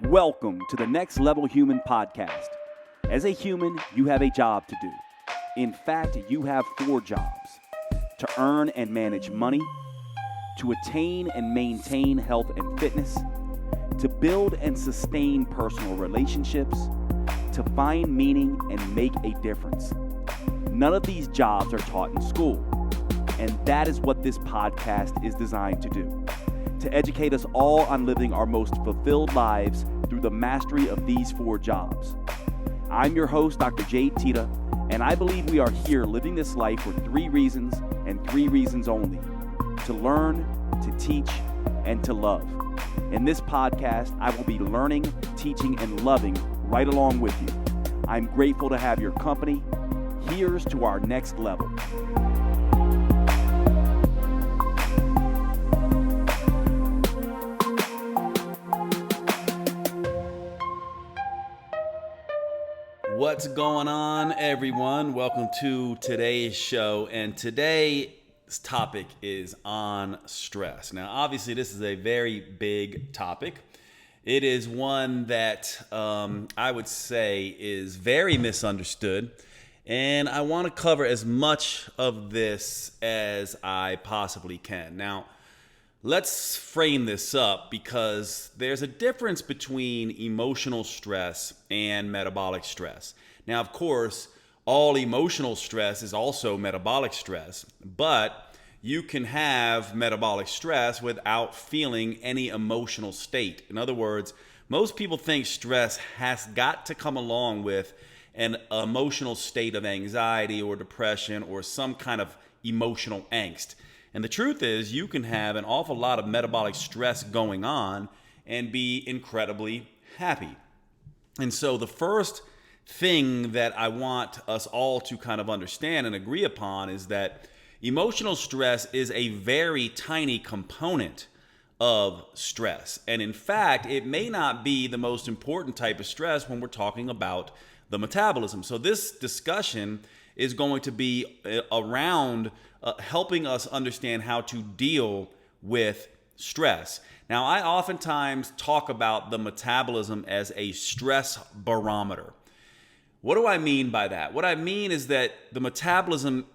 Welcome to the Next Level Human podcast. As a human, you have a job to do. In fact, you have 4 jobs: to earn and manage money, to attain and maintain health and fitness, to build and sustain personal relationships, to find meaning and make a difference. None of these jobs are taught in school, and that is what this podcast is designed to do: to educate us all on living our most fulfilled lives through the mastery of these 4 jobs. I'm your host, Dr. Jade, and I believe we are here living this life for 3 reasons and 3 reasons only: to learn, to teach, and to love. In this podcast, I will be learning, teaching, and loving right along with you. I'm grateful to have your company. Here's to our next level. What's going on, everyone? Welcome to today's show, and today's topic is on stress. Now, obviously, this is a very big topic. It is one that I would say is very misunderstood, and I want to cover as much of this as I possibly can. Now, let's frame this up, because there's a difference between emotional stress and metabolic stress. Now, of course, all emotional stress is also metabolic stress, but you can have metabolic stress without feeling any emotional state. In other words, most people think stress has got to come along with an emotional state of anxiety or depression or some kind of emotional angst. And the truth is, you can have an awful lot of metabolic stress going on and be incredibly happy. And so the first thing that I want us all to kind of understand and agree upon is that emotional stress is a very tiny component of stress. And in fact, it may not be the most important type of stress when we're talking about the metabolism. So this discussion is going to be around helping us understand how to deal with stress. Now, I oftentimes talk about the metabolism as a stress barometer. What do I mean by that? What I mean is that the metabolism,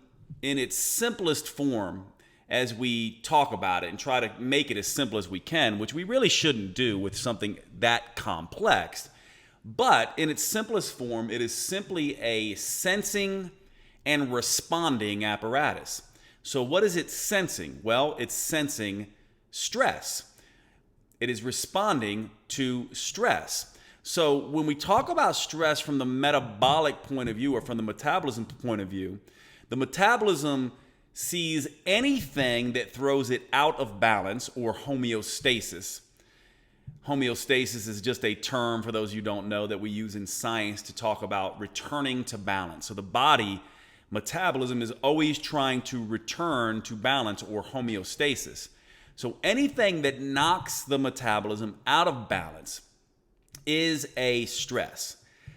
in its simplest form, as we talk about it and try to make it as simple as we can, which we really shouldn't do with something that complex, but in its simplest form, it is simply a sensing and responding apparatus. So what is it sensing? Well, it's sensing stress. It is responding to stress. So when we talk about stress from the metabolic point of view or from the metabolism point of view, the metabolism sees anything that throws it out of balance or homeostasis. Homeostasis is just a term, for those of you who don't know, that we use in science to talk about returning to balance. So the body metabolism is always trying to return to balance or homeostasis. So anything that knocks the metabolism out of balance is a stress.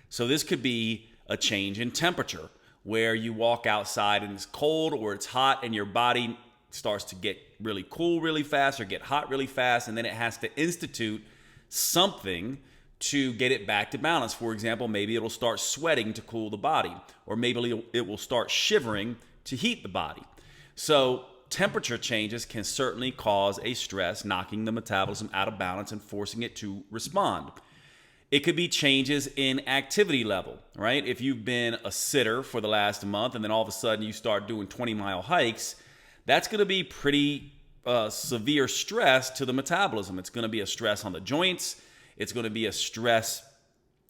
So this could be a change in temperature, where you walk outside and it's cold or it's hot and your body starts to get really cool really fast or get hot really fast, and then it has to institute something to get it back to balance. For example, maybe it'll start sweating to cool the body, or maybe it will start shivering to heat the body. So temperature changes can certainly cause a stress, knocking the metabolism out of balance and forcing it to respond. It could be changes in activity level, right? If you've been a sitter for the last month and then all of a sudden you start doing 20-mile hikes, that's going to be pretty severe stress to the metabolism. It's going to be a stress on the joints. It's going to be a stress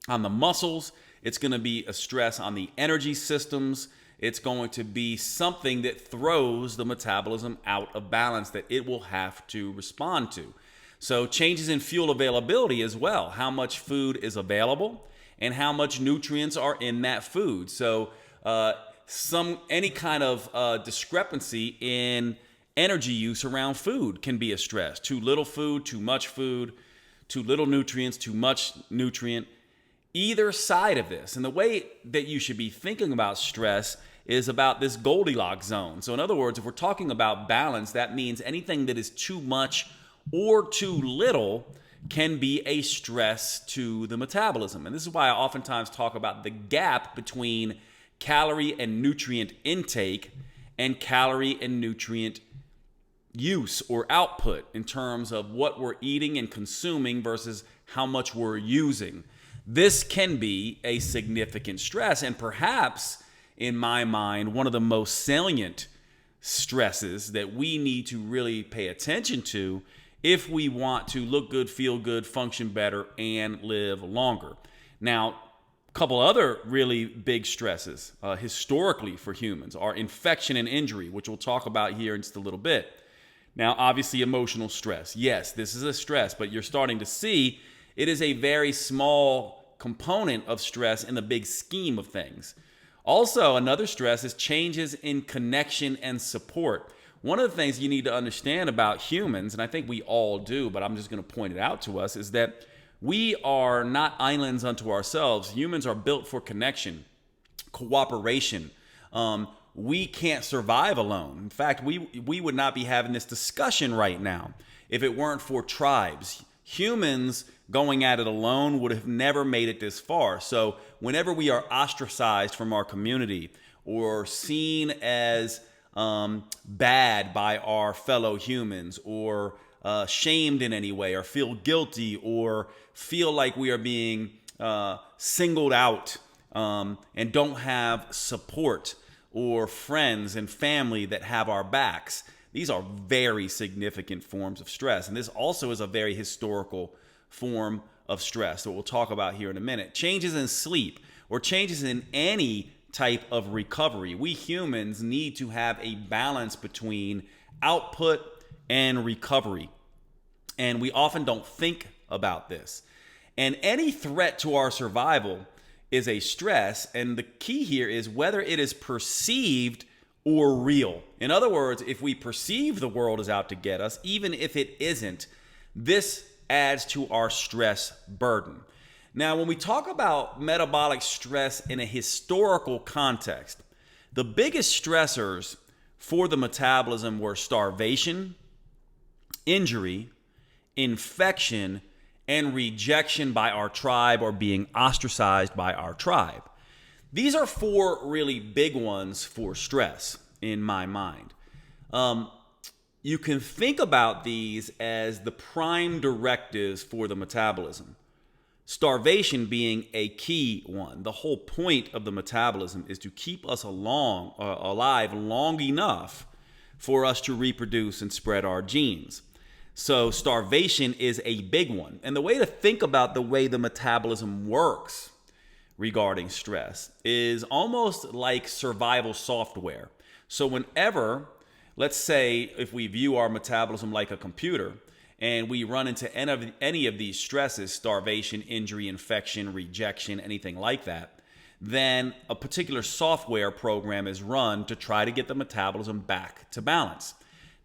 on the muscles. It's going to be a stress on the energy systems. It's going to be something that throws the metabolism out of balance that it will have to respond to. So changes in fuel availability as well, how much food is available and how much nutrients are in that food. So any kind of discrepancy in energy use around food can be a stress. Too little food, too much food, too little nutrients, too much nutrient. Either side of this. And the way that you should be thinking about stress is about this Goldilocks zone. So in other words, if we're talking about balance, that means anything that is too much or too little can be a stress to the metabolism. And this is why I oftentimes talk about the gap between calorie and nutrient intake and calorie and nutrient use or output in terms of what we're eating and consuming versus how much we're using. This can be a significant stress, and perhaps, in my mind, one of the most salient stresses that we need to really pay attention to if we want to look good, feel good, function better, and live longer. Now, a couple other really big stresses historically for humans are infection and injury, which we'll talk about here in just a little bit. Now, obviously, emotional stress. Yes, this is a stress, but you're starting to see it is a very small component of stress in the big scheme of things. Also, another stress is changes in connection and support. One of the things you need to understand about humans, and I think we all do, but I'm just going to point it out to us, is that we are not islands unto ourselves. Humans are built for connection, cooperation. We can't survive alone. In fact, we would not be having this discussion right now if it weren't for tribes. Humans going at it alone would have never made it this far. So whenever we are ostracized from our community or seen as bad by our fellow humans, or shamed in any way, or feel guilty, or feel like we are being singled out and don't have support or friends and family that have our backs, these are very significant forms of stress. And this also is a very historical form of stress that we'll talk about here in a minute. Changes in sleep or changes in any type of recovery. We humans need to have a balance between output and recovery. And we often don't think about this. And any threat to our survival is a stress. And the key here is whether it is perceived or real. In other words, if we perceive the world is out to get us, even if it isn't, this adds to our stress burden. Now, when we talk about metabolic stress in a historical context, the biggest stressors for the metabolism were starvation, injury, infection, and rejection by our tribe or being ostracized by our tribe. These are four really big ones for stress in my mind. You can think about these as the prime directives for the metabolism. Starvation being a key one. The whole point of the metabolism is to keep us alive long enough for us to reproduce and spread our genes. So starvation is a big one. And the way to think about the way the metabolism works regarding stress is almost like survival software. So whenever, let's say, if we view our metabolism like a computer and we run into any of these stresses, starvation, injury, infection, rejection, anything like that, then a particular software program is run to try to get the metabolism back to balance.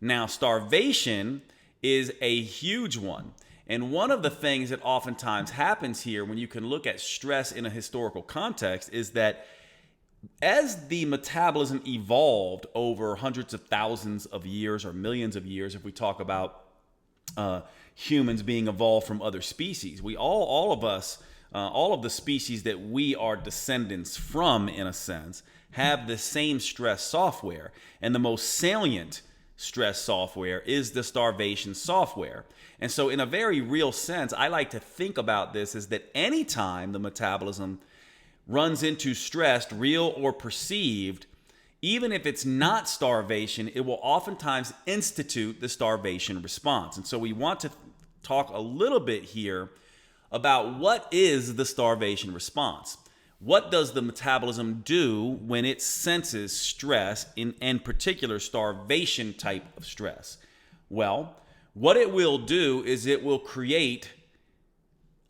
Now, starvation is a huge one. And one of the things that oftentimes happens here when you can look at stress in a historical context is that as the metabolism evolved over hundreds of thousands of years or millions of years, if we talk about humans being evolved from other species, all of the species that we are descendants from, in a sense, have the same stress software. And the most salient stress software is the starvation software. And so in a very real sense, I like to think about this as that anytime the metabolism runs into stress, real or perceived, even if it's not starvation, it will oftentimes institute the starvation response. And so we want to talk a little bit here about what is the starvation response. What does the metabolism do when it senses stress, in particular starvation type of stress? Well, what it will do is it will create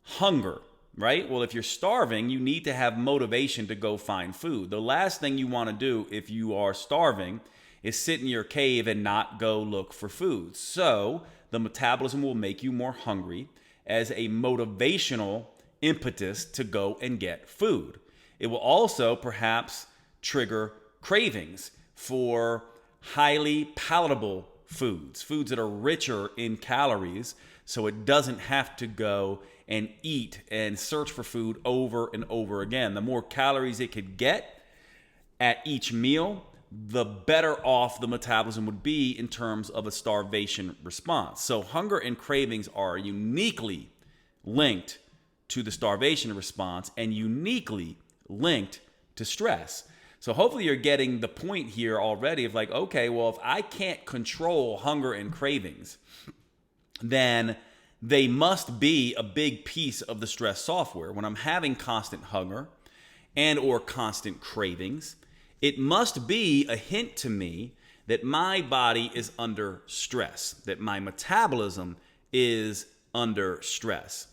hunger, right? Well, if you're starving, you need to have motivation to go find food. The last thing you want to do if you are starving is sit in your cave and not go look for food. So the metabolism will make you more hungry as a motivational impetus to go and get food. It will also perhaps trigger cravings for highly palatable foods that are richer in calories, so it doesn't have to go and eat and search for food over and over again. The more calories it could get at each meal, the better off the metabolism would be in terms of a starvation response. So hunger and cravings are uniquely linked to the starvation response and uniquely linked to stress. So hopefully you're getting the point here already of like, okay, well, if I can't control hunger and cravings, then they must be a big piece of the stress software. When I'm having constant hunger and or constant cravings, it must be a hint to me that my body is under stress, that my metabolism is under stress.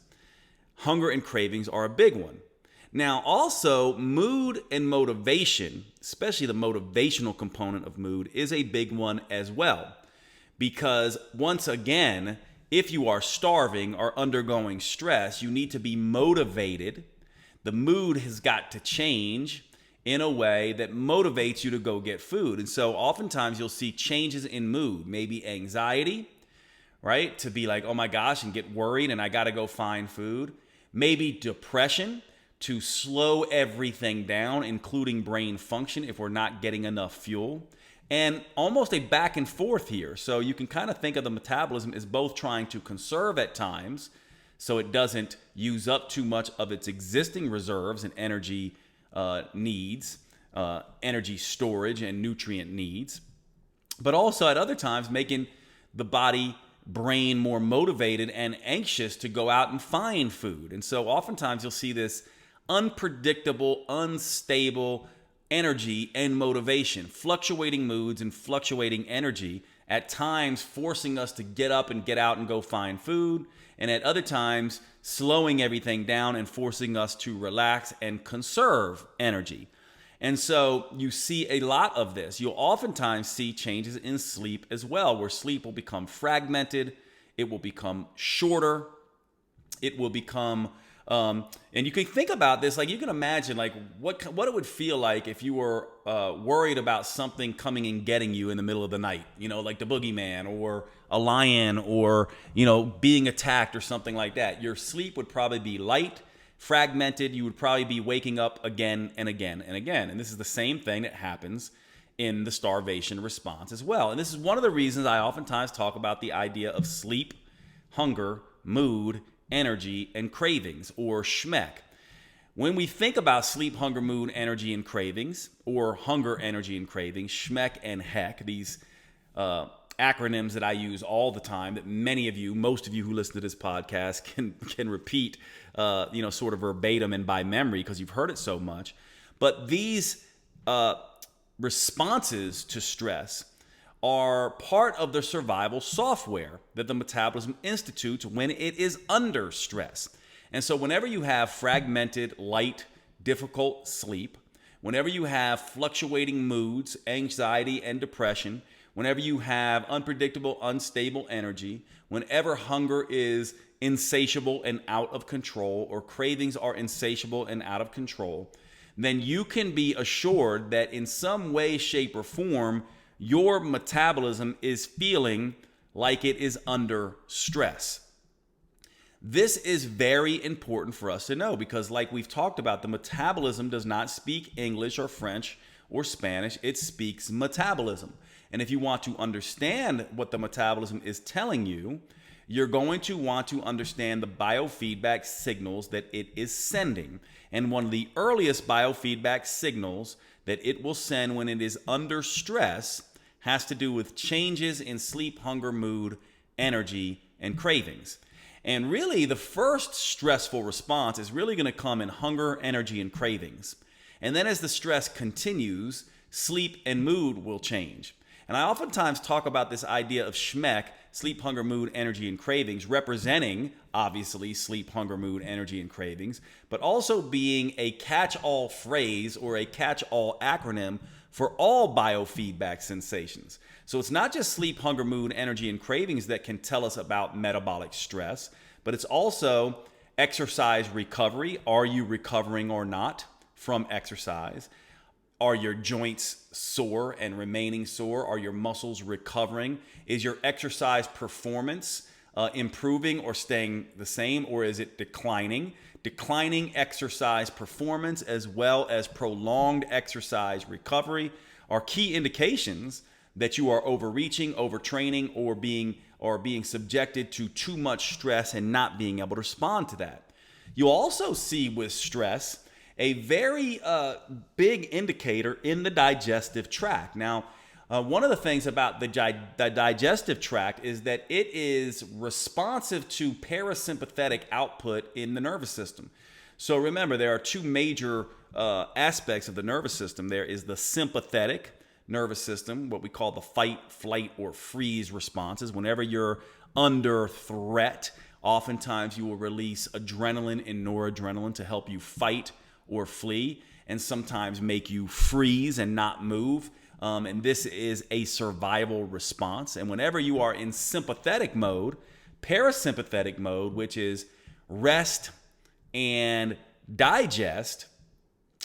Hunger and cravings are a big one. Now, also, mood and motivation, especially the motivational component of mood, is a big one as well. Because once again, if you are starving or undergoing stress, you need to be motivated. The mood has got to change in a way that motivates you to go get food. And so oftentimes you'll see changes in mood, maybe anxiety, right? To be like, oh my gosh, and get worried and I got to go find food. Maybe depression, to slow everything down, including brain function if we're not getting enough fuel. And almost a back and forth here. So you can kind of think of the metabolism as both trying to conserve at times so it doesn't use up too much of its existing reserves and energy needs, energy storage and nutrient needs, but also at other times making the body brain more motivated and anxious to go out and find food. And so oftentimes you'll see this unpredictable, unstable energy and motivation, fluctuating moods and fluctuating energy, at times forcing us to get up and get out and go find food, and at other times slowing everything down and forcing us to relax and conserve energy. And so you see a lot of this. You'll oftentimes see changes in sleep as well, where sleep will become fragmented, it will become shorter, it will become and you can think about this, like you can imagine like what it would feel like if you were worried about something coming and getting you in the middle of the night, you know, like the boogeyman or a lion or, you know, being attacked or something like that. Your sleep would probably be light, fragmented. You would probably be waking up again and again and again. And this is the same thing that happens in the starvation response as well. And this is one of the reasons I oftentimes talk about the idea of sleep, hunger, mood, energy, and cravings, or S.H.M.E.C. When we think about sleep, hunger, mood, energy, and cravings, or hunger, energy, and cravings, S.H.M.E.C and HEC, these acronyms that I use all the time that many of you, most of you who listen to this podcast can repeat, sort of verbatim and by memory because you've heard it so much. But these responses to stress are part of the survival software that the metabolism institutes when it is under stress. And so whenever you have fragmented, light, difficult sleep, whenever you have fluctuating moods, anxiety, and depression, whenever you have unpredictable, unstable energy, whenever hunger is insatiable and out of control, or cravings are insatiable and out of control, then you can be assured that in some way, shape, or form, your metabolism is feeling like it is under stress. This is very important for us to know because, like we've talked about, the metabolism does not speak English or French or Spanish. It speaks metabolism. And if you want to understand what the metabolism is telling you, you're going to want to understand the biofeedback signals that it is sending. And one of the earliest biofeedback signals that it will send when it is under stress has to do with changes in sleep, hunger, mood, energy, and cravings. And really, the first stressful response is really going to come in hunger, energy, and cravings. And then as the stress continues, sleep and mood will change. And I oftentimes talk about this idea of S.H.M.E.C, sleep, hunger, mood, energy, and cravings, representing, obviously, sleep, hunger, mood, energy, and cravings, but also being a catch-all phrase or a catch-all acronym for all biofeedback sensations. So it's not just sleep, hunger, mood, energy, and cravings that can tell us about metabolic stress, but it's also exercise recovery. Are you recovering or not from exercise? Are your joints sore and remaining sore? Are your muscles recovering? Is your exercise performance improving or staying the same, or is it declining? Declining exercise performance as well as prolonged exercise recovery are key indications that you are overreaching, overtraining, or being subjected to too much stress and not being able to respond to that. You'll also see with stress a very big indicator in the digestive tract. Now, one of the things about the digestive tract is that it is responsive to parasympathetic output in the nervous system. So remember, there are two major aspects of the nervous system. There is the sympathetic nervous system, what we call the fight, flight, or freeze responses. Whenever you're under threat, oftentimes you will release adrenaline and noradrenaline to help you fight or flee, and sometimes make you freeze and not move. And this is a survival response. And whenever you are in sympathetic mode, parasympathetic mode, which is rest and digest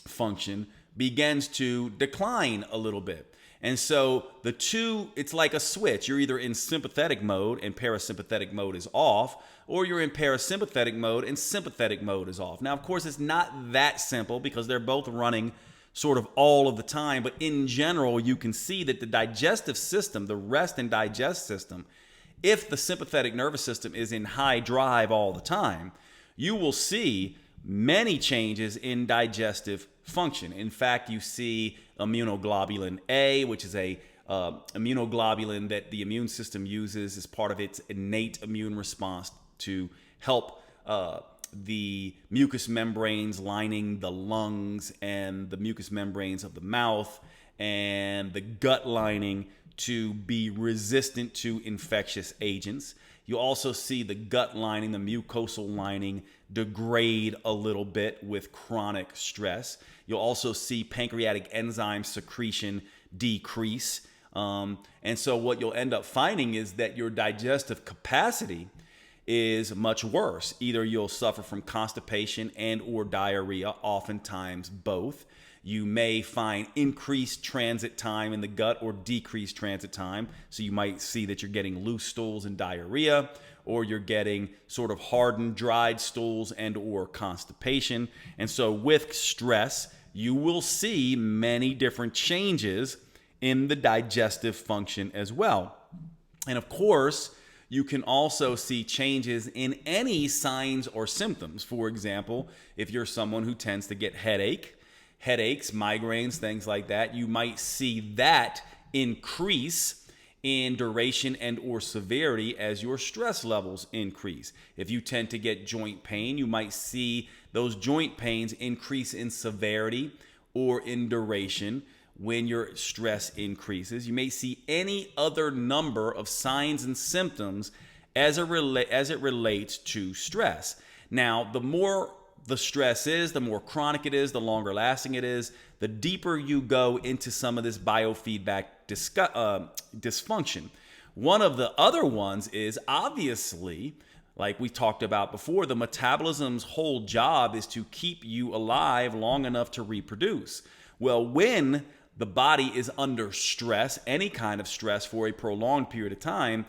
function, begins to decline a little bit. And so the two, it's like a switch. You're either in sympathetic mode and parasympathetic mode is off, or you're in parasympathetic mode and sympathetic mode is off. Now, of course, it's not that simple because they're both running sort of all of the time. But in general, you can see that the digestive system, the rest and digest system, if the sympathetic nervous system is in high drive all the time, you will see many changes in digestive function. In fact, you see immunoglobulin A, which is a immunoglobulin that the immune system uses as part of its innate immune response to help the mucous membranes lining the lungs and the mucous membranes of the mouth and the gut lining to be resistant to infectious agents. You also see the gut lining, the mucosal lining, degrade a little bit with chronic stress. You'll also see pancreatic enzyme secretion decrease. And so what you'll end up finding is that your digestive capacity is much worse. Either you'll suffer from constipation and or diarrhea, oftentimes both. You may find increased transit time in the gut or decreased transit time. So you might see that you're getting loose stools and diarrhea, or you're getting sort of hardened, dried stools and or constipation. And so with stress, you will see many different changes in the digestive function as well. And of course, you can also see changes in any signs or symptoms. For example, if you're someone who tends to get headaches, migraines, things like that, you might see that increase in duration and or severity as your stress levels increase. If you tend to get joint pain, you might see those joint pains increase in severity or in duration when your stress increases. You may see any other number of signs and symptoms as it relates to stress. Now, the more the stress is, the more chronic it is, the longer lasting it is, the deeper you go into some of this biofeedback dysfunction. One of the other ones is obviously, like we talked about before, the metabolism's whole job is to keep you alive long enough to reproduce. Well, when the body is under stress, any kind of stress for a prolonged period of time,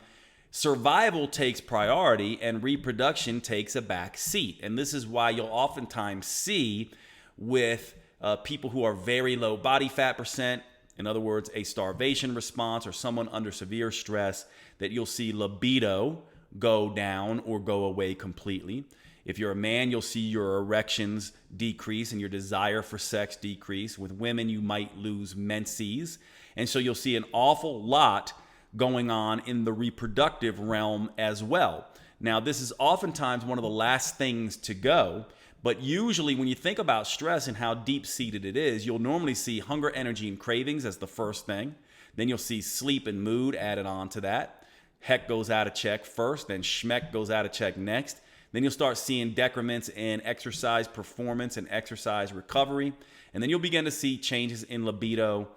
survival takes priority and reproduction takes a back seat. And this is why you'll oftentimes see with people who are very low body fat percent, in other words, a starvation response or someone under severe stress, that you'll see libido go down or go away completely. If you're a man, you'll see your erections decrease and your desire for sex decrease. With women, you might lose menses. And so you'll see an awful lot going on in the reproductive realm as well. Now, this is oftentimes one of the last things to go, but usually when you think about stress and how deep-seated it is, you'll normally see hunger, energy, and cravings as the first thing. Then you'll see sleep and mood added on to that. HEC goes out of check first, then S.H.M.E.C goes out of check next. Then you'll start seeing decrements in exercise performance and exercise recovery. And then you'll begin to see changes in libido,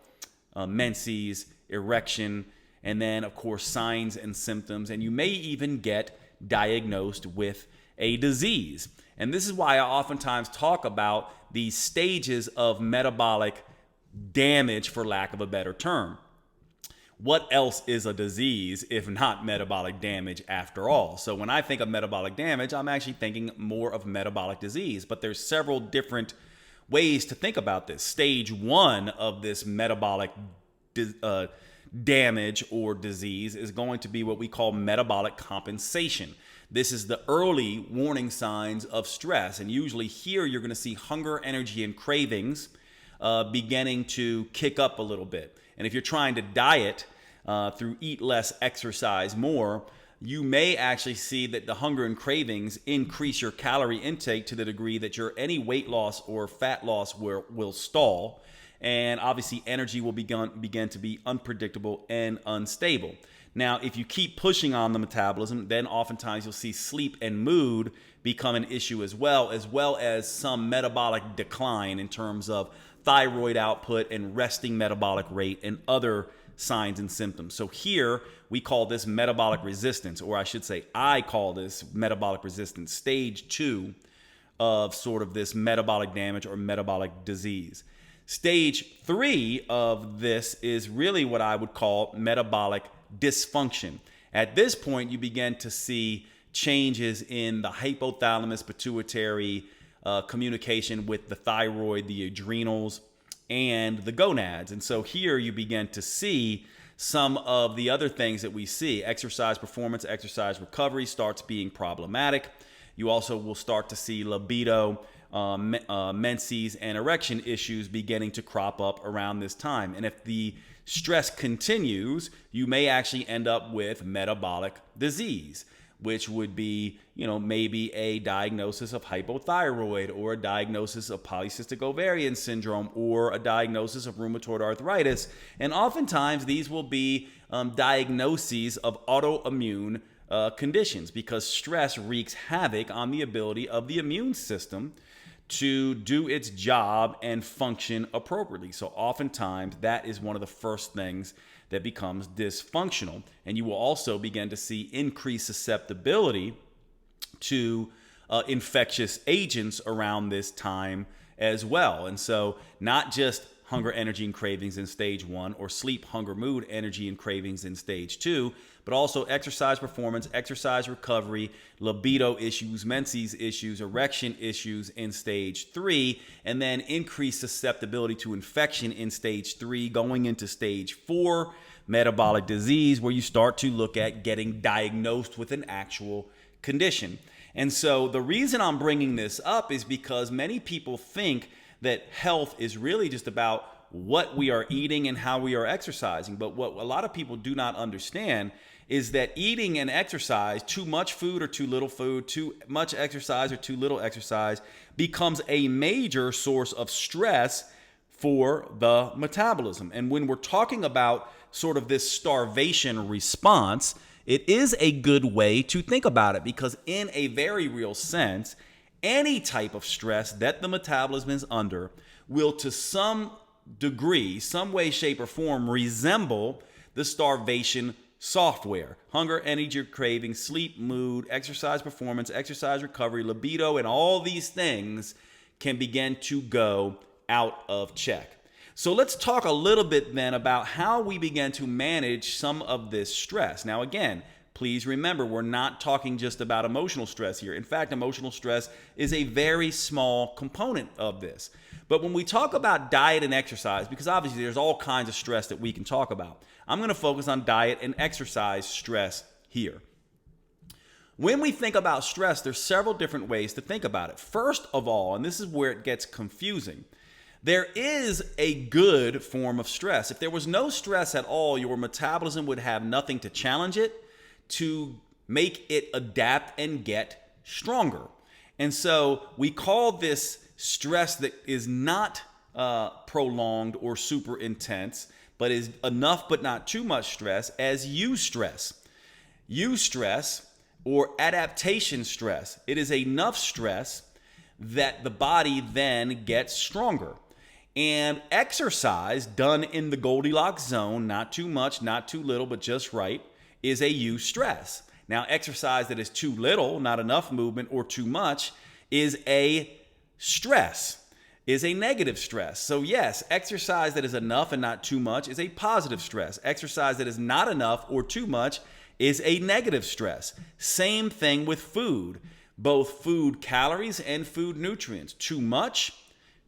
menses, erection, and then, of course, signs and symptoms. And you may even get diagnosed with a disease. And this is why I oftentimes talk about these stages of metabolic damage, for lack of a better term. what else is a disease if not metabolic damage after all? So when I think of metabolic damage, I'm actually thinking more of metabolic disease. But there's several different ways to think about this. Stage 1 of this metabolic damage or disease is going to be what we call metabolic compensation. This is the early warning signs of stress. And usually here you're going to see hunger, energy, and cravings beginning to kick up a little bit. And if you're trying to diet through eat less, exercise more, you may actually see that the hunger and cravings increase your calorie intake to the degree that your any weight loss or fat loss will stall. And obviously energy will begin to be unpredictable and unstable. Now, if you keep pushing on the metabolism, then oftentimes you'll see sleep and mood become an issue as well as some metabolic decline in terms of thyroid output and resting metabolic rate and other signs and symptoms. So here we call this metabolic resistance, or I should say I call this metabolic resistance, stage 2 of sort of this metabolic damage or metabolic disease. Stage 3 of this is really what I would call metabolic dysfunction. At this point, you begin to see changes in the hypothalamus pituitary communication with the thyroid, the adrenals, and the gonads. And so here you begin to see some of the other things that we see. Exercise performance, exercise recovery starts being problematic. You also will start to see libido, menses, and erection issues beginning to crop up around this time. And if the stress continues, you may actually end up with metabolic disease, which would be, maybe a diagnosis of hypothyroid or a diagnosis of polycystic ovarian syndrome or a diagnosis of rheumatoid arthritis. And oftentimes these will be diagnoses of autoimmune conditions because stress wreaks havoc on the ability of the immune system to do its job and function appropriately. So oftentimes that is one of the first things that becomes dysfunctional. And you will also begin to see increased susceptibility to infectious agents around this time as well. And so not just hunger, energy, and cravings in stage 1 or sleep, hunger, mood, energy, and cravings in stage 2, but also exercise performance, exercise recovery, libido issues, menses issues, erection issues in stage 3, and then increased susceptibility to infection in stage 3, going into stage 4, metabolic disease, where you start to look at getting diagnosed with an actual condition. And so the reason I'm bringing this up is because many people think that health is really just about what we are eating and how we are exercising. But what a lot of people do not understand is that eating and exercise, too much food or too little food, too much exercise or too little exercise, becomes a major source of stress for the metabolism. And when we're talking about sort of this starvation response, it is a good way to think about it because in a very real sense, any type of stress that the metabolism is under will to some degree, some way, shape, or form resemble the starvation software. Hunger, energy, craving, sleep, mood, exercise performance, exercise recovery, libido, and all these things can begin to go out of check. So let's talk a little bit then about how we begin to manage some of this stress. Now, again, please remember, we're not talking just about emotional stress here. In fact, emotional stress is a very small component of this. But when we talk about diet and exercise, because obviously there's all kinds of stress that we can talk about, I'm going to focus on diet and exercise stress here. When we think about stress, there's several different ways to think about it. First of all, and this is where it gets confusing, there is a good form of stress. If there was no stress at all, your metabolism would have nothing to challenge it, to make it adapt and get stronger. And so we call this stress that is not prolonged or super intense, but is enough but not too much stress as eustress. Eustress or adaptation stress. It is enough stress that the body then gets stronger. And exercise done in the Goldilocks zone, not too much, not too little, but just right, is a eustress. Now, exercise that is too little, not enough movement, or too much is a stress. is a negative stress. So yes, exercise that is enough and not too much is a positive stress. Exercise that is not enough or too much is a negative stress. Same thing with food, both food calories and food nutrients. Too much,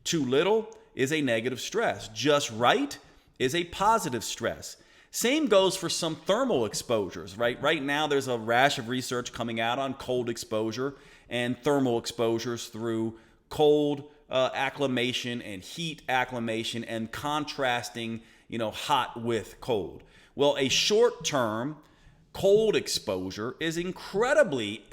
too little is a negative stress. Just right is a positive stress. Same goes for some thermal exposures, right? Right now, there's a rash of research coming out on cold exposure and thermal exposures through cold acclimation and heat acclimation and contrasting, hot with cold. Well, a short-term cold exposure is incredibly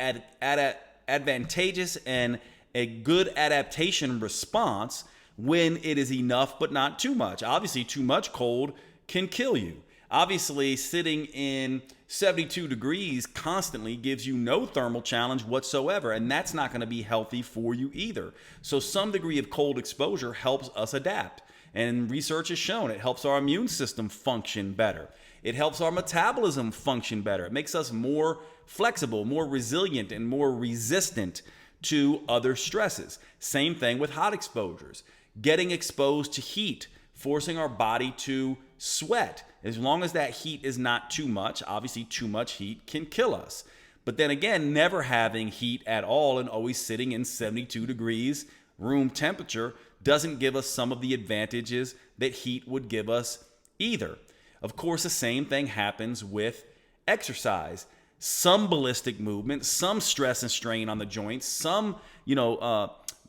advantageous and a good adaptation response when it is enough but not too much. Obviously, too much cold can kill you. Obviously, sitting in 72 degrees constantly gives you no thermal challenge whatsoever, and that's not going to be healthy for you either. So some degree of cold exposure helps us adapt, and research has shown it helps our immune system function better. It helps our metabolism function better. It makes us more flexible, more resilient, and more resistant to other stresses. Same thing with hot exposures. Getting exposed to heat, forcing our body to sweat. As long as that heat is not too much, obviously too much heat can kill us. But then again, never having heat at all and always sitting in 72 degrees room temperature doesn't give us some of the advantages that heat would give us either. Of course, the same thing happens with exercise. Some ballistic movement, some stress and strain on the joints, some,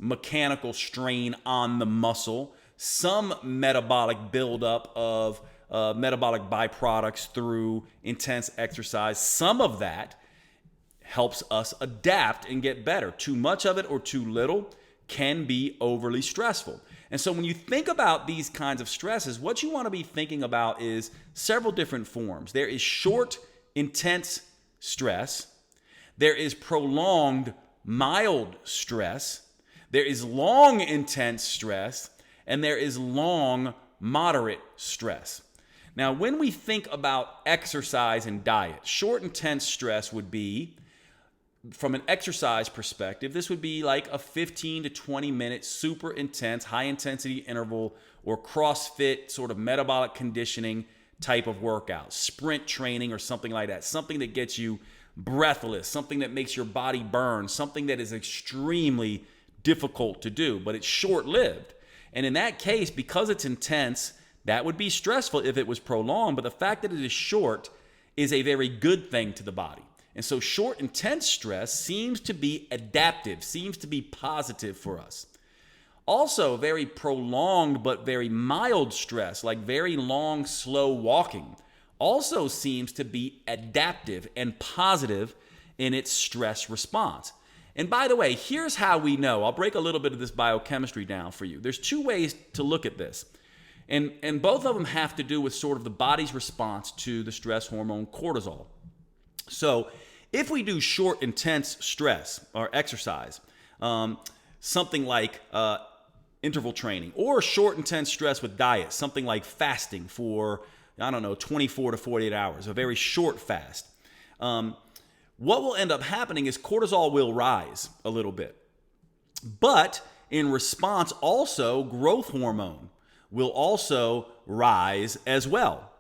mechanical strain on the muscle, some metabolic buildup of metabolic byproducts through intense exercise. Some of that helps us adapt and get better. Too much of it or too little can be overly stressful. And so when you think about these kinds of stresses, what you want to be thinking about is several different forms. There is short, intense stress. There is prolonged, mild stress. There is long, intense stress. And there is long, moderate stress. Now, when we think about exercise and diet, short, intense stress would be, from an exercise perspective, this would be like a 15 to 20 minute super intense, high intensity interval or CrossFit sort of metabolic conditioning type of workout, sprint training or something like that, something that gets you breathless, something that makes your body burn, something that is extremely difficult to do, but it's short-lived. And in that case, because it's intense, that would be stressful if it was prolonged, but the fact that it is short is a very good thing to the body. And so short, intense stress seems to be adaptive, seems to be positive for us. Also, very prolonged but very mild stress, like very long, slow walking, also seems to be adaptive and positive in its stress response. And by the way, here's how we know. I'll break a little bit of this biochemistry down for you. There's two ways to look at this. And both of them have to do with sort of the body's response to the stress hormone cortisol. So if we do short, intense stress or exercise, something like interval training, or short, intense stress with diet, something like fasting for, 24 to 48 hours, a very short fast, what will end up happening is cortisol will rise a little bit. But in response, also growth hormone will also rise as well.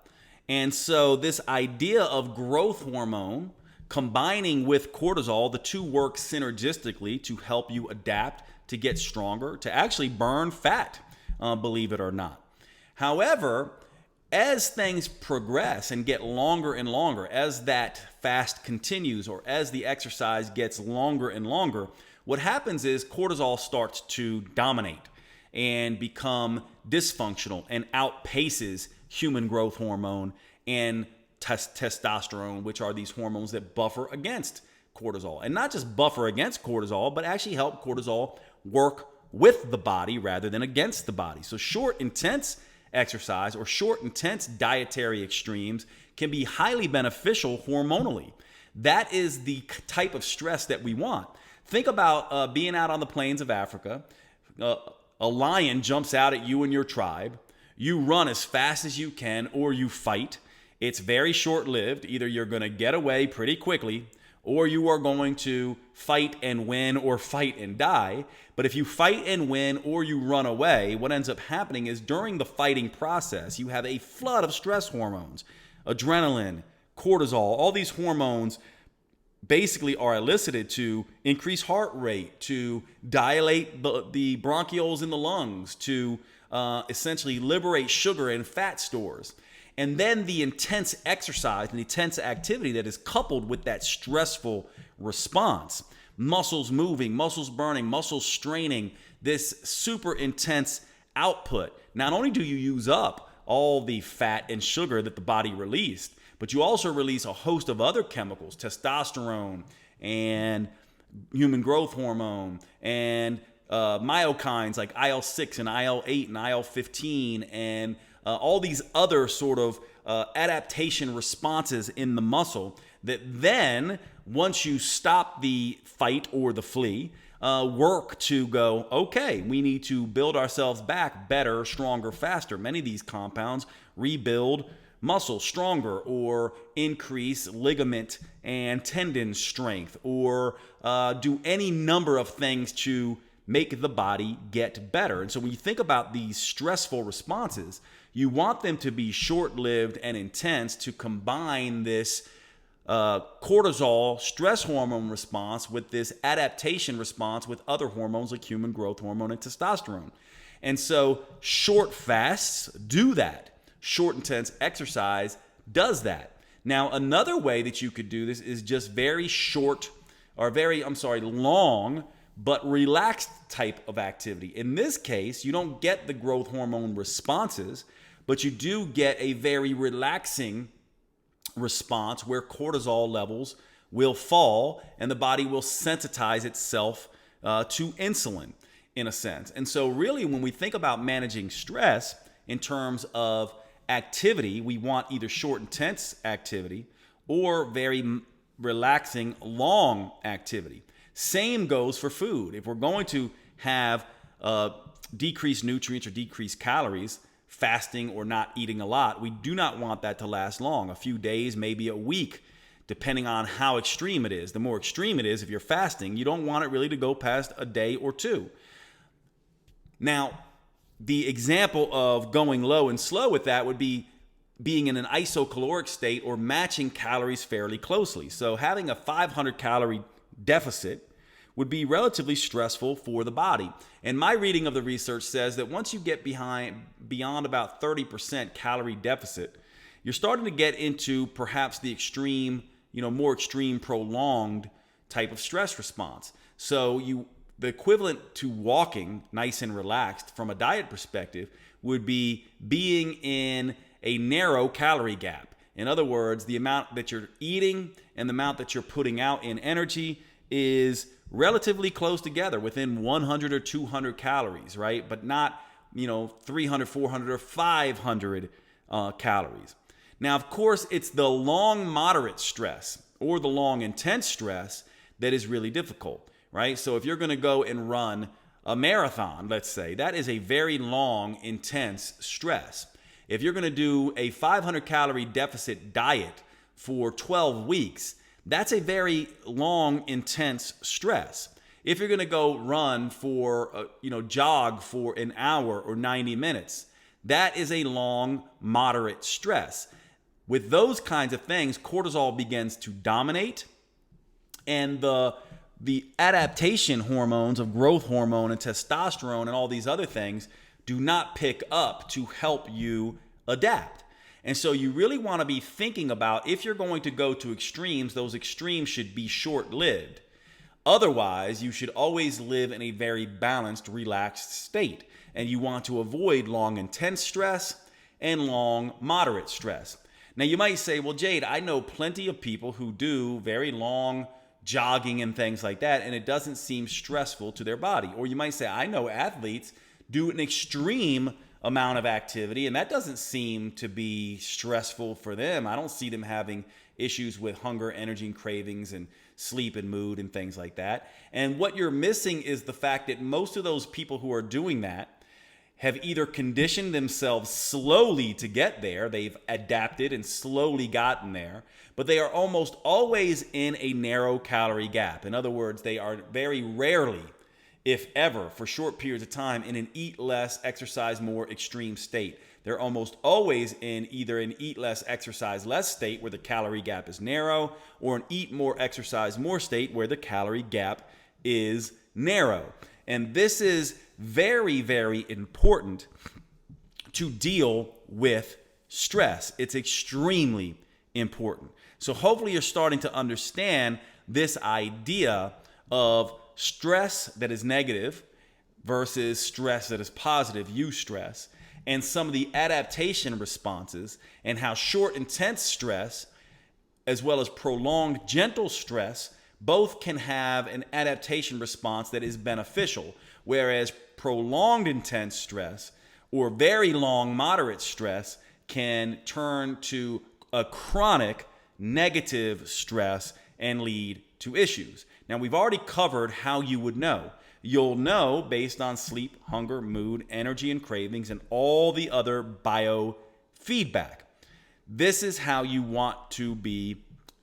And so this idea of growth hormone combining with cortisol, the two work synergistically to help you adapt, to get stronger, to actually burn fat, believe it or not. However, as things progress and get longer and longer, as that fast continues or as the exercise gets longer and longer, what happens is cortisol starts to dominate and become dysfunctional and outpaces human growth hormone and testosterone, which are these hormones that buffer against cortisol. And not just buffer against cortisol, but actually help cortisol work with the body rather than against the body. So short, intense exercise or short, intense dietary extremes can be highly beneficial hormonally. That is the type of stress that we want. Think about being out on the plains of Africa. A lion jumps out at you and your tribe. You run as fast as you can or you fight. It's very short-lived. Either you're going to get away pretty quickly or you are going to fight and win or fight and die. But if you fight and win or you run away, what ends up happening is during the fighting process, you have a flood of stress hormones, adrenaline, cortisol, all these hormones basically are elicited to increase heart rate, to dilate the bronchioles in the lungs, to essentially liberate sugar and fat stores. And then the intense exercise and intense activity that is coupled with that stressful response, muscles moving, muscles burning, muscles straining, this super intense output. Not only do you use up all the fat and sugar that the body released, but you also release a host of other chemicals, testosterone and human growth hormone and myokines like IL-6 and IL-8 and IL-15 and all these other sort of adaptation responses in the muscle that then, once you stop the fight or the flee, work to go, okay, we need to build ourselves back better, stronger, faster. Many of these compounds rebuild muscle stronger or increase ligament and tendon strength or do any number of things to make the body get better. And so when you think about these stressful responses, you want them to be short-lived and intense to combine this cortisol stress hormone response with this adaptation response with other hormones like human growth hormone and testosterone. And so short fasts do that. Short intense exercise does that. Now, another way that you could do this is just very short or long but relaxed type of activity. In this case, you don't get the growth hormone responses, but you do get a very relaxing response where cortisol levels will fall and the body will sensitize itself to insulin in a sense. And so really when we think about managing stress in terms of activity, we want either short intense activity or very relaxing long activity. Same goes for food. If we're going to have decreased nutrients or decreased calories, fasting or not eating a lot, we do not want that to last long. A few days, maybe a week, depending on how extreme it is. The more extreme it is, if you're fasting, you don't want it really to go past a day or two. Now, the example of going low and slow with that would be being in an isocaloric state or matching calories fairly closely. So having a 500 calorie deficit would be relatively stressful for the body. And my reading of the research says that once you get beyond about 30% calorie deficit, you're starting to get into perhaps the extreme, more extreme prolonged type of stress response. So the equivalent to walking nice and relaxed from a diet perspective would be being in a narrow calorie gap. In other words, the amount that you're eating and the amount that you're putting out in energy is relatively close together, within 100 or 200 calories, right? But not, 300, 400, or 500 calories. Now, of course, it's the long moderate stress or the long intense stress that is really difficult, right? So if you're going to go and run a marathon, let's say, that is a very long, intense stress. If you're going to do a 500 calorie deficit diet for 12 weeks, that's a very long, intense stress. If you're going to go run for, jog for an hour or 90 minutes, that is a long, moderate stress. With those kinds of things, cortisol begins to dominate, and the adaptation hormones of growth hormone and testosterone and all these other things do not pick up to help you adapt. And so you really want to be thinking about, if you're going to go to extremes, those extremes should be short-lived. Otherwise, you should always live in a very balanced, relaxed state. And you want to avoid long, intense stress and long, moderate stress. Now, you might say, well, Jade, I know plenty of people who do very long jogging and things like that, and it doesn't seem stressful to their body. Or you might say, I know athletes do an extreme amount of activity, and that doesn't seem to be stressful for them. I don't see them having issues with hunger, energy, and cravings, and sleep and mood and things like that. And what you're missing is the fact that most of those people who are doing that have either conditioned themselves slowly to get there, they've adapted and slowly gotten there, but they are almost always in a narrow calorie gap. In other words, they are very rarely, if ever, for short periods of time, in an eat less, exercise more extreme state. They're almost always in either an eat less, exercise less state where the calorie gap is narrow, or an eat more, exercise more state where the calorie gap is narrow. And this is very, very important to deal with stress. It's extremely important. So hopefully you're starting to understand this idea of stress that is negative versus stress that is positive, eustress, and some of the adaptation responses, and how short, intense stress, as well as prolonged, gentle stress, both can have an adaptation response that is beneficial, whereas prolonged, intense stress or very long, moderate stress can turn to a chronic, negative stress and lead to issues. Now, we've already covered how you would know. You'll know based on sleep, hunger, mood, energy, and cravings, and all the other biofeedback. This is how you want to be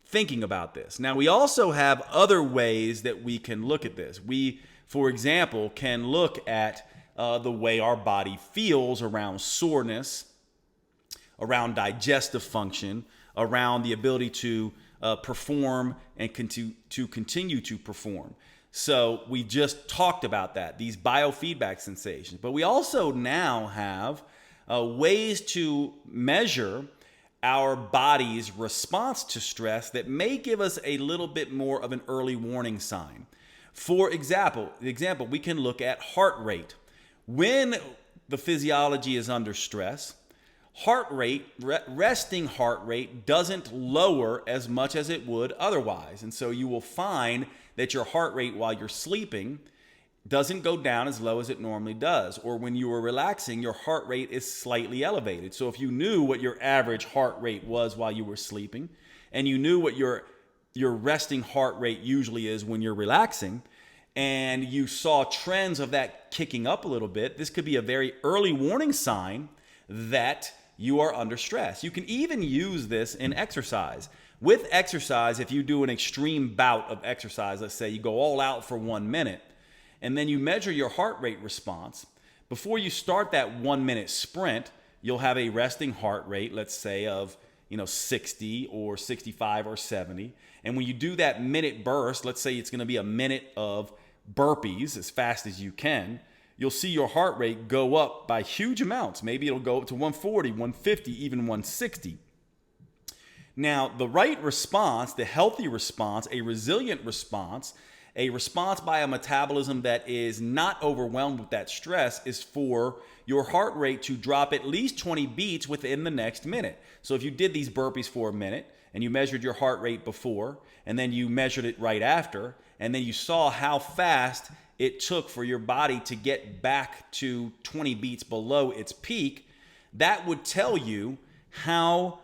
thinking about this. Now, we also have other ways that we can look at this. We, for example, can look at the way our body feels around soreness, around digestive function, around the ability to perform and to continue to perform. So we just talked about that, these biofeedback sensations. But we also now have ways to measure our body's response to stress that may give us a little bit more of an early warning sign. For example, we can look at heart rate. When the physiology is under stress, heart rate, resting heart rate doesn't lower as much as it would otherwise. And so you will find that your heart rate while you're sleeping doesn't go down as low as it normally does. Or when you are relaxing, your heart rate is slightly elevated. So if you knew what your average heart rate was while you were sleeping, and you knew what your resting heart rate usually is when you're relaxing, and you saw trends of that kicking up a little bit, this could be a very early warning sign that you are under stress. You can even use this in exercise. With exercise, if you do an extreme bout of exercise, let's say you go all out for 1 minute, and then you measure your heart rate response, before you start that 1 minute sprint, you'll have a resting heart rate, let's say of 60 or 65 or 70. And when you do that minute burst, let's say it's going to be a minute of burpees as fast as you can, you'll see your heart rate go up by huge amounts. Maybe it'll go up to 140, 150, even 160. Now, the right response, the healthy response, a resilient response, a response by a metabolism that is not overwhelmed with that stress, is for your heart rate to drop at least 20 beats within the next minute. So if you did these burpees for a minute and you measured your heart rate before, and then you measured it right after, and then you saw how fast it took for your body to get back to 20 beats below its peak, that would tell you how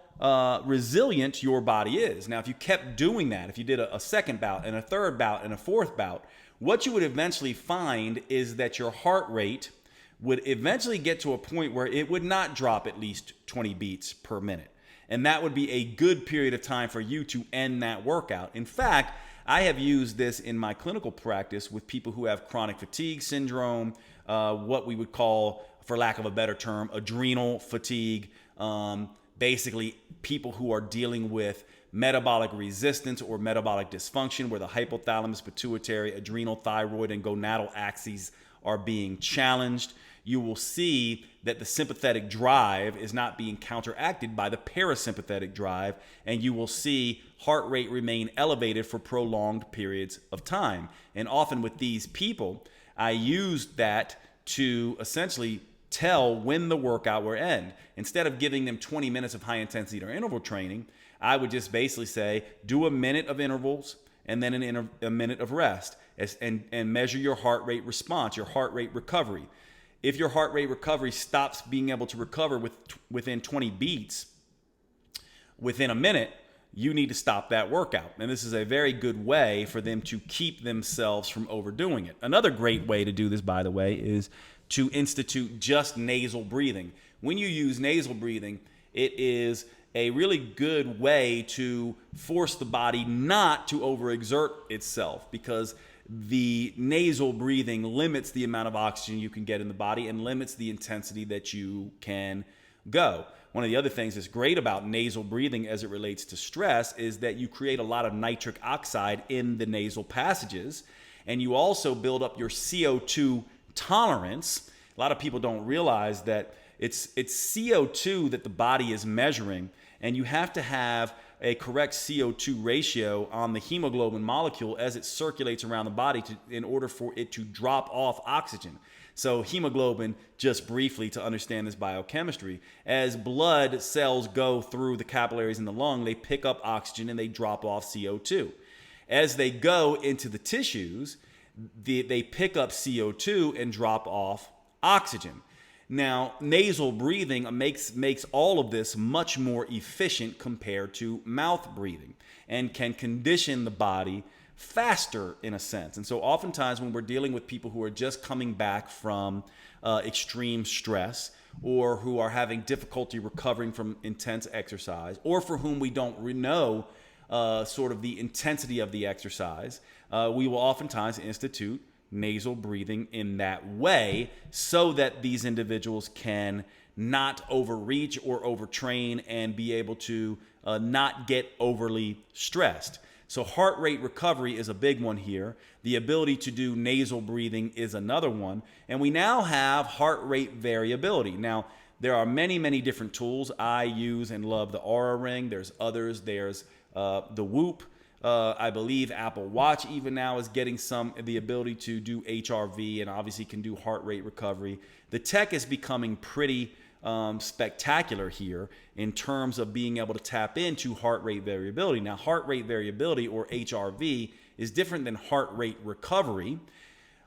resilient your body is. Now, if you kept doing that, if you did a second bout and a third bout and a fourth bout, what you would eventually find is that your heart rate would eventually get to a point where it would not drop at least 20 beats per minute. And that would be a good period of time for you to end that workout. In fact, I have used this in my clinical practice with people who have chronic fatigue syndrome, what we would call, for lack of a better term, adrenal fatigue, basically people who are dealing with metabolic resistance or metabolic dysfunction, where the hypothalamus, pituitary, adrenal, thyroid, and gonadal axes are being challenged. You will see that the sympathetic drive is not being counteracted by the parasympathetic drive, and you will see heart rate remain elevated for prolonged periods of time. And often with these people, I use that to essentially tell when the workout will end. Instead of giving them 20 minutes of high intensity or interval training, I would just basically say, do a minute of intervals and then a minute of rest, and measure your heart rate response, your heart rate recovery. If your heart rate recovery stops being able to recover within 20 beats within a minute, you need to stop that workout. And this is a very good way for them to keep themselves from overdoing it. Another great way to do this, by the way, is to institute just nasal breathing. When you use nasal breathing, it is a really good way to force the body not to overexert itself, because the nasal breathing limits the amount of oxygen you can get in the body and limits the intensity that you can go. One of the other things that's great about nasal breathing as it relates to stress is that you create a lot of nitric oxide in the nasal passages, and you also build up your CO2 tolerance. A lot of people don't realize that it's CO2 that the body is measuring, and you have to have a correct CO2 ratio on the hemoglobin molecule as it circulates around the body in order for it to drop off oxygen. So hemoglobin, just briefly to understand this biochemistry, as blood cells go through the capillaries in the lung, they pick up oxygen and they drop off CO2. As they go into the tissues, they pick up CO2 and drop off oxygen. Now, nasal breathing makes all of this much more efficient compared to mouth breathing, and can condition the body faster in a sense. And so oftentimes when we're dealing with people who are just coming back from extreme stress, or who are having difficulty recovering from intense exercise, or for whom we don't know sort of the intensity of the exercise, we will oftentimes institute nasal breathing in that way, so that these individuals can not overreach or overtrain and be able to not get overly stressed. So heart rate recovery is a big one here. The ability to do nasal breathing is another one. And we now have heart rate variability. Now, there are many, many different tools. I use and love the Aura Ring. There's others. There's the Whoop. I believe Apple Watch even now is getting the ability to do HRV, and obviously can do heart rate recovery. The tech is becoming pretty spectacular here in terms of being able to tap into heart rate variability. Now, heart rate variability, or HRV, is different than heart rate recovery.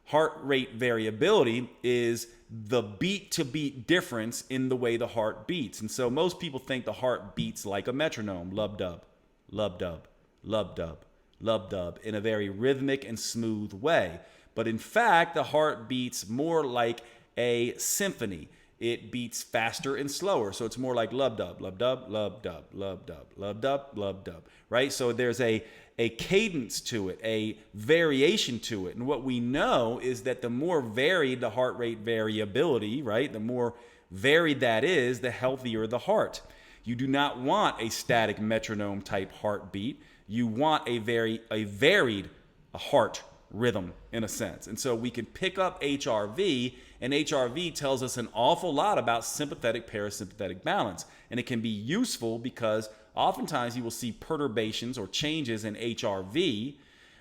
Heart rate variability is the beat to beat difference in the way the heart beats. And so most people think the heart beats like a metronome, lub-dub, lub-dub, lub-dub, lub-dub, in a very rhythmic and smooth way. But in fact, the heart beats more like a symphony. It beats faster and slower. So it's more like lub-dub, lub-dub, lub-dub, lub-dub, lub-dub, lub-dub, right? So there's a cadence to it, a variation to it. And what we know is that the more varied the heart rate variability, right, the more varied that is, the healthier the heart. You do not want a static metronome type heartbeat. You want a varied heart rhythm in a sense. And so we can pick up HRV, and HRV tells us an awful lot about sympathetic parasympathetic balance. And it can be useful because oftentimes you will see perturbations or changes in HRV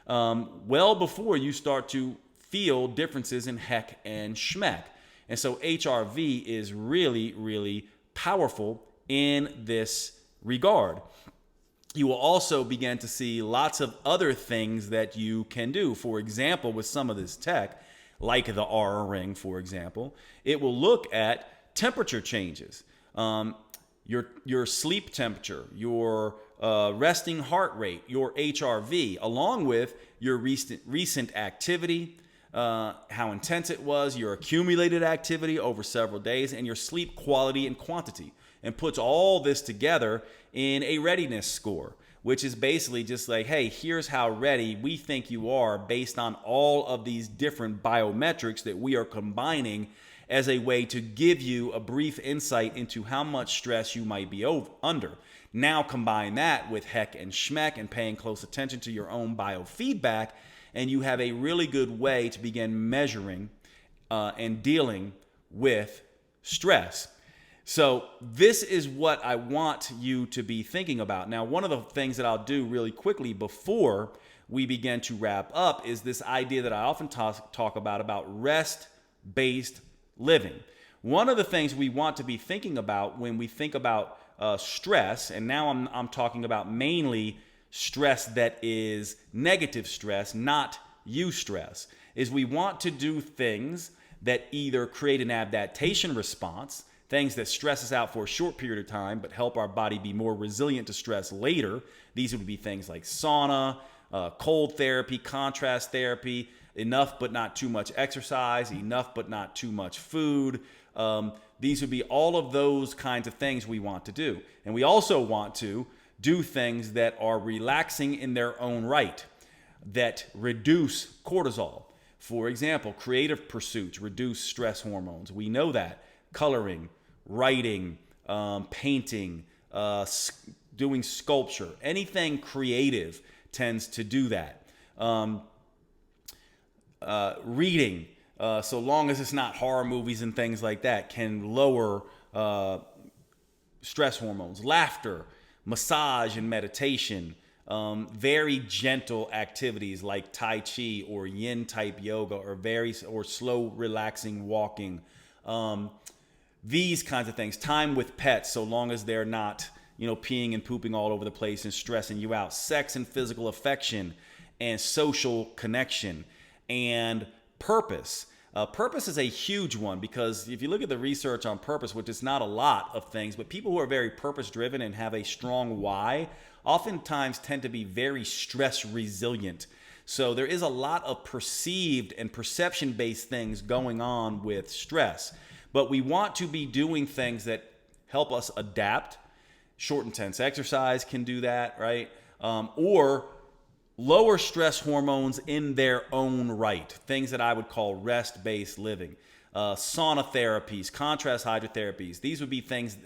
well before you start to feel differences in S.H.M.E.C and S.H.M.E.C. And so HRV is really, really powerful in this regard. You will also begin to see lots of other things that you can do. For example, with some of this tech, like the Aura Ring, for example, it will look at temperature changes, your sleep temperature, your resting heart rate, your HRV, along with your recent activity, how intense it was, your accumulated activity over several days, and your sleep quality and quantity, and puts all this together in a readiness score, which is basically just like, hey, here's how ready we think you are based on all of these different biometrics that we are combining as a way to give you a brief insight into how much stress you might be under. Now combine that with S.H.M.E.C and S.H.M.E.C and paying close attention to your own biofeedback, and you have a really good way to begin measuring and dealing with stress. So this is what I want you to be thinking about. Now, one of the things that I'll do really quickly before we begin to wrap up is this idea that I often talk about rest-based living. One of the things we want to be thinking about when we think about stress, and now I'm talking about mainly stress that is negative stress, not eustress, is we want to do things that either create an adaptation response, things that stress us out for a short period of time but help our body be more resilient to stress later. These would be things like sauna, cold therapy, contrast therapy, enough but not too much exercise, enough but not too much food. These would be all of those kinds of things we want to do. And we also want to do things that are relaxing in their own right, that reduce cortisol. For example, creative pursuits reduce stress hormones. We know that. Coloring, writing, painting, doing sculpture, anything creative tends to do that. Reading, so long as it's not horror movies and things like that, can lower stress hormones. Laughter, massage and meditation, very gentle activities like Tai Chi or Yin type yoga, or slow relaxing walking. These kinds of things. Time with pets, so long as they're not, peeing and pooping all over the place and stressing you out. Sex and physical affection and social connection. And purpose. Purpose is a huge one, because if you look at the research on purpose, which is not a lot of things, but people who are very purpose driven and have a strong why oftentimes tend to be very stress resilient. So there is a lot of perceived and perception based things going on with stress, but we want to be doing things that help us adapt. Short intense exercise can do that, right? Or lower stress hormones in their own right. Things that I would call rest-based living. Sauna therapies, contrast hydrotherapies. These would be things,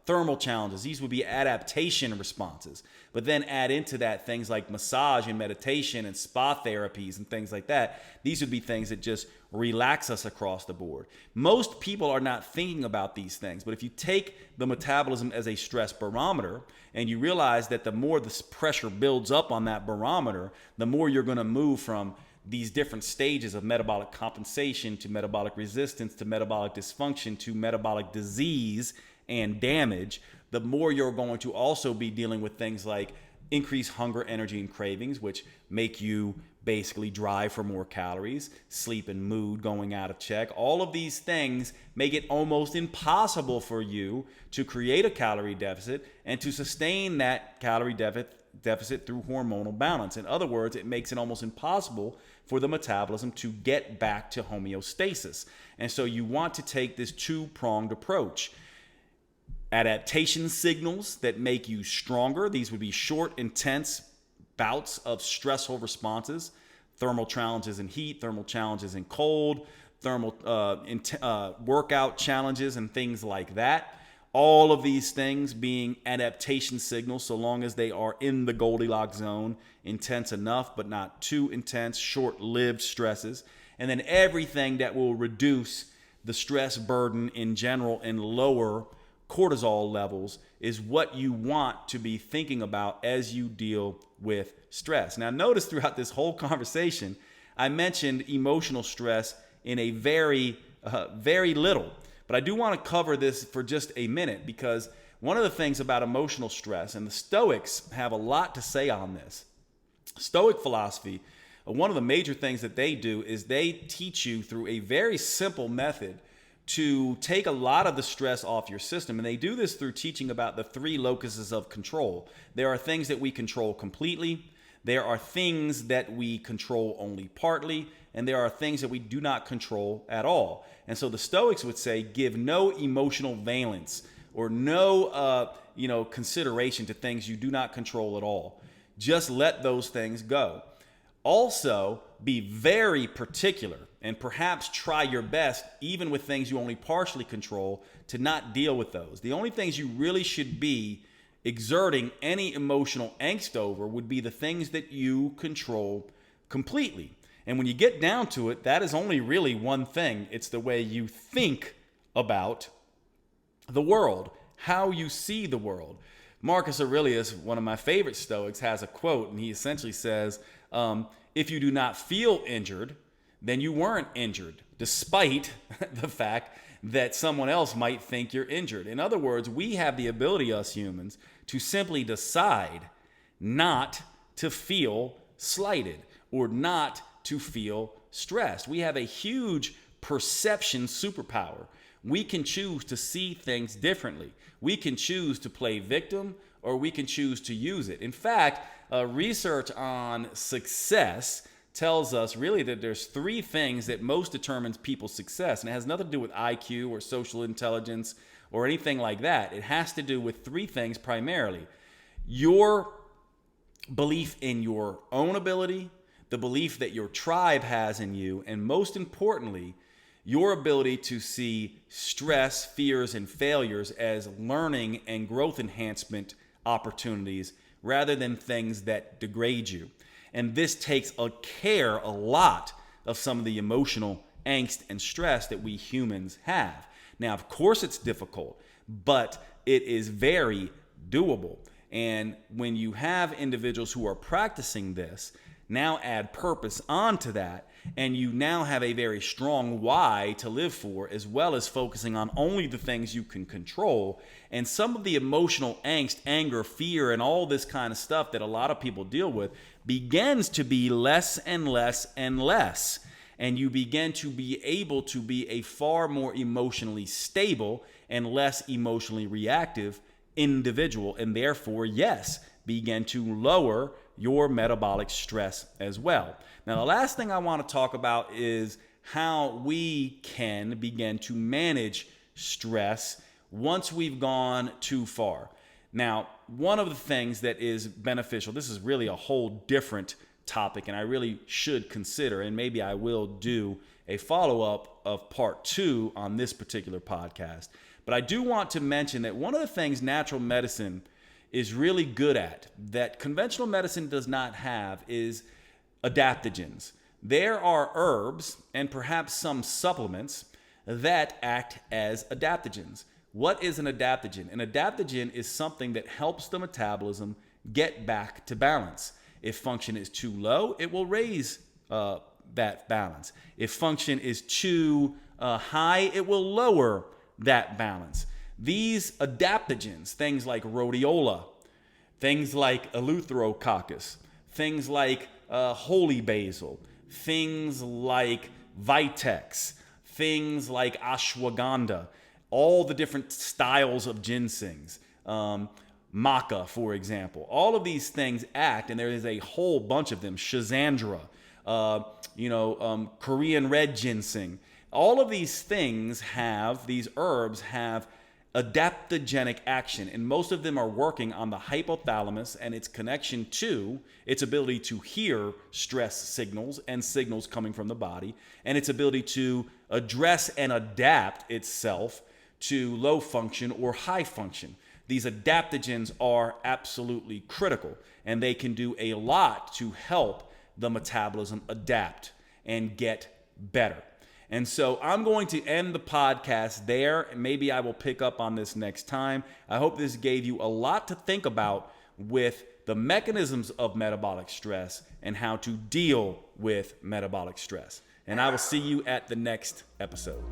thermal challenges. These would be adaptation responses. But then add into that things like massage and meditation and spa therapies and things like that. These would be things that just relax us across the board. Most people are not thinking about these things, but if you take the metabolism as a stress barometer and you realize that the more this pressure builds up on that barometer, the more you're going to move from these different stages of metabolic compensation to metabolic resistance to metabolic dysfunction to metabolic disease and damage, the more you're going to also be dealing with things like increased hunger, energy, and cravings, which make you basically drive for more calories, sleep and mood going out of check. All of these things make it almost impossible for you to create a calorie deficit and to sustain that calorie deficit through hormonal balance. In other words, it makes it almost impossible for the metabolism to get back to homeostasis. And so you want to take this two-pronged approach. Adaptation signals that make you stronger. These would be short, intense bouts of stressful responses, thermal challenges in heat, thermal challenges in cold, thermal workout challenges and things like that. All of these things being adaptation signals, so long as they are in the Goldilocks zone, intense enough but not too intense, short-lived stresses, and then everything that will reduce the stress burden in general and lower cortisol levels is what you want to be thinking about as you deal with stress. Now, notice throughout this whole conversation, I mentioned emotional stress in a very little. But I do want to cover this for just a minute, because one of the things about emotional stress, and the Stoics have a lot to say on this. Stoic philosophy, one of the major things that they do is they teach you through a very simple method to take a lot of the stress off your system. And they do this through teaching about the three locuses of control. There are things that we control completely. There are things that we control only partly. And there are things that we do not control at all. And so the Stoics would say, give no emotional valence or no consideration to things you do not control at all. Just let those things go. Also, be very particular and perhaps try your best, even with things you only partially control, to not deal with those. The only things you really should be exerting any emotional angst over would be the things that you control completely. And when you get down to it, that is only really one thing. It's the way you think about the world, how you see the world. Marcus Aurelius, one of my favorite Stoics, has a quote, and he essentially says, if you do not feel injured, then you weren't injured, despite the fact that someone else might think you're injured. In other words, we have the ability, us humans, to simply decide not to feel slighted or not to feel stressed. We have a huge perception superpower. We can choose to see things differently. We can choose to play victim, or we can choose to use it. In fact, research on success tells us really that there's three things that most determines people's success. And it has nothing to do with IQ or social intelligence or anything like that. It has to do with three things primarily: your belief in your own ability, the belief that your tribe has in you, and most importantly, your ability to see stress, fears, and failures as learning and growth enhancement opportunities rather than things that degrade you. And this takes a lot of some of the emotional angst and stress that we humans have. Now, of course, it's difficult, but it is very doable. And when you have individuals who are practicing this, now add purpose onto that, and you now have a very strong why to live for, as well as focusing on only the things you can control. And some of the emotional angst, anger, fear, and all this kind of stuff that a lot of people deal with begins to be less and less and less. And you begin to be able to be a far more emotionally stable and less emotionally reactive individual, and therefore, yes, begin to lower your metabolic stress as well. Now, the last thing I want to talk about is how we can begin to manage stress once we've gone too far. Now, one of the things that is beneficial, this is really a whole different topic, and I really should consider, and maybe I will do a follow-up of part 2 on this particular podcast. But I do want to mention that one of the things natural medicine is really good at, that conventional medicine does not have, is adaptogens. There are herbs and perhaps some supplements that act as adaptogens. What is an adaptogen? An adaptogen is something that helps the metabolism get back to balance. If function is too low, it will raise that balance. If function is too high, it will lower that balance. These adaptogens, things like rhodiola, things like eleutherococcus, things like holy basil, things like vitex, things like ashwagandha, all the different styles of ginsengs, maca, for example. All of these things act, and there is a whole bunch of them, schizandra, Korean red ginseng. All of these things these herbs have adaptogenic action, and most of them are working on the hypothalamus and its connection to its ability to hear stress signals and signals coming from the body, and its ability to address and adapt itself to low function or high function. These adaptogens are absolutely critical, and they can do a lot to help the metabolism adapt and get better. And so I'm going to end the podcast there, and maybe I will pick up on this next time. I hope this gave you a lot to think about with the mechanisms of metabolic stress and how to deal with metabolic stress. And I will see you at the next episode.